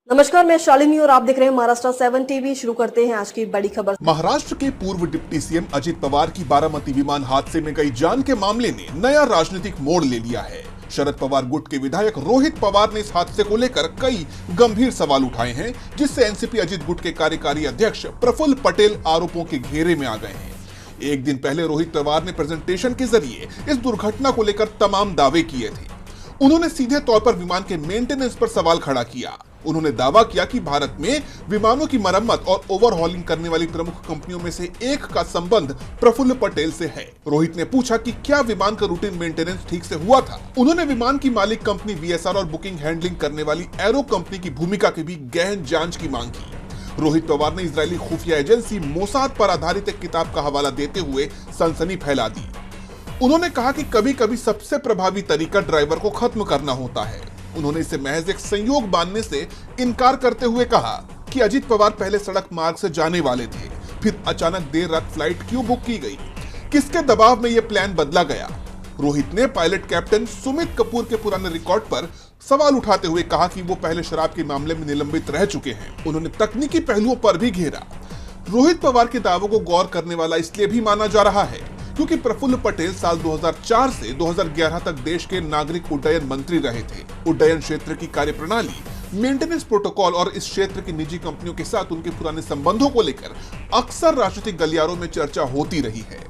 नमस्कार, मैं शालिनी और आप देख रहे हैं महाराष्ट्र 7 टीवी। शुरू करते हैं आज की बड़ी खबर। महाराष्ट्र के पूर्व डिप्टी सीएम अजित पवार की बारामती विमान हादसे में गई जान के मामले ने नया राजनीतिक मोड़ ले लिया है। शरद पवार गुट के विधायक रोहित पवार ने इस हादसे को लेकर कई गंभीर सवाल उठाए हैं, जिससे एनसीपी अजित गुट के कार्यकारी अध्यक्ष प्रफुल्ल पटेल आरोपों के घेरे में आ गए हैं। एक दिन पहले रोहित पवार ने प्रेजेंटेशन के जरिए इस दुर्घटना को लेकर तमाम दावे किए थे। उन्होंने सीधे तौर पर विमान के मेंटेनेंस पर सवाल खड़ा किया। उन्होंने दावा किया कि भारत में विमानों की मरम्मत और ओवरहॉलिंग करने वाली प्रमुख कंपनियों में से एक का संबंध प्रफुल्ल पटेल से है। रोहित ने पूछा कि क्या विमान का रूटीन मेंटेनेंस ठीक से हुआ था। उन्होंने विमान की मालिक कंपनी वीएसआर और बुकिंग हैंडलिंग करने वाली एरो कंपनी की भूमिका की भी गहन जांच की मांग की। रोहित पवार ने इजरायली खुफिया एजेंसी मोसाद पर आधारित एक किताब का हवाला देते हुए सनसनी फैला दी। उन्होंने कहा कि कभी कभी सबसे प्रभावी तरीका ड्राइवर को खत्म करना होता है। उन्होंने इसे महज एक संयोग मानने से इनकार करते हुए कहा कि अजित पवार पहले सड़क मार्ग से जाने वाले थे, फिर अचानक देर रात फ्लाइट क्यों बुक की गई, किसके दबाव में यह प्लान बदला गया। रोहित ने पायलट कैप्टन सुमित कपूर के पुराने रिकॉर्ड पर सवाल उठाते हुए कहा कि वो पहले शराब के मामले में निलंबित रह चुके हैं। उन्होंने तकनीकी पहलुओं पर भी घेरा। रोहित पवार के दावों को गौर करने वाला इसलिए भी माना जा रहा है क्योंकि प्रफुल्ल पटेल साल 2004 से 2011 तक देश के नागरिक उड्डयन मंत्री रहे थे। उड्डयन क्षेत्र की कार्यप्रणाली, मेंटेनेंस प्रोटोकॉल और इस क्षेत्र की निजी कंपनियों के साथ उनके पुराने संबंधों को लेकर अक्सर राजनीतिक गलियारों में चर्चा होती रही है।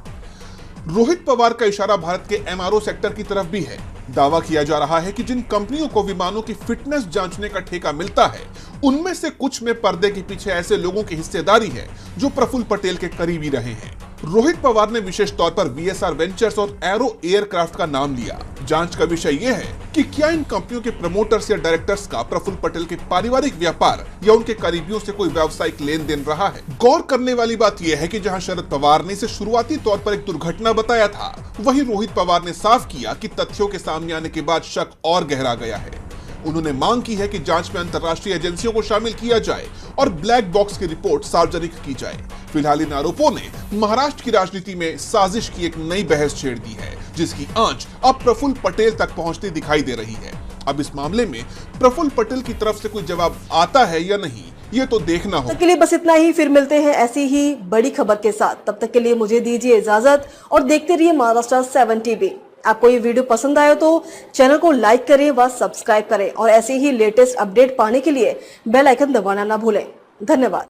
रोहित पवार का इशारा भारत के एमआरओ सेक्टर की तरफ भी है। दावा किया जा रहा है कि जिन कंपनियों को विमानों की फिटनेस जांचने का ठेका मिलता है, उनमें से कुछ में पर्दे के पीछे ऐसे लोगों की हिस्सेदारी है जो प्रफुल्ल पटेल के करीबी रहे हैं। रोहित पवार ने विशेष तौर पर वीएसआर वेंचर्स और एरो एयरक्राफ्ट का नाम लिया। जांच का विषय यह है कि क्या इन कंपनियों के प्रमोटर्स या डायरेक्टर्स का प्रफुल्ल पटेल के पारिवारिक व्यापार या उनके करीबियों से कोई व्यावसायिक लेन देन रहा है। गौर करने वाली बात यह है कि जहां शरद पवार ने इसे शुरुआती तौर पर एक दुर्घटना बताया था, वहीं रोहित पवार ने साफ किया कि तथ्यों के सामने आने के बाद शक और गहरा गया है। उन्होंने मांग की है कि जांच में अंतर्राष्ट्रीय एजेंसियों को शामिल किया जाए और ब्लैक बॉक्स की रिपोर्ट सार्वजनिक की जाए। फिलहाल इन आरोपों ने महाराष्ट्र की राजनीति में साजिश की एक नई बहस छेड़ दी है, जिसकी आंच अब प्रफुल्ल पटेल तक पहुंचती दिखाई दे रही है। अब इस मामले में प्रफुल्ल पटेल की तरफ से कोई जवाब आता है या नहीं, ये तो देखना होगा। तब तक के लिए बस इतना ही। फिर मिलते हैं ऐसी ही बड़ी खबर के साथ। तब तक के लिए मुझे दीजिए इजाजत और देखते रहिए महाराष्ट्र 7 टीवी। आपको ये वीडियो पसंद आया तो चैनल को लाइक करें व सब्सक्राइब करें और ऐसे ही लेटेस्ट अपडेट पाने के लिए बेल आइकन दबाना ना भूलें। धन्यवाद।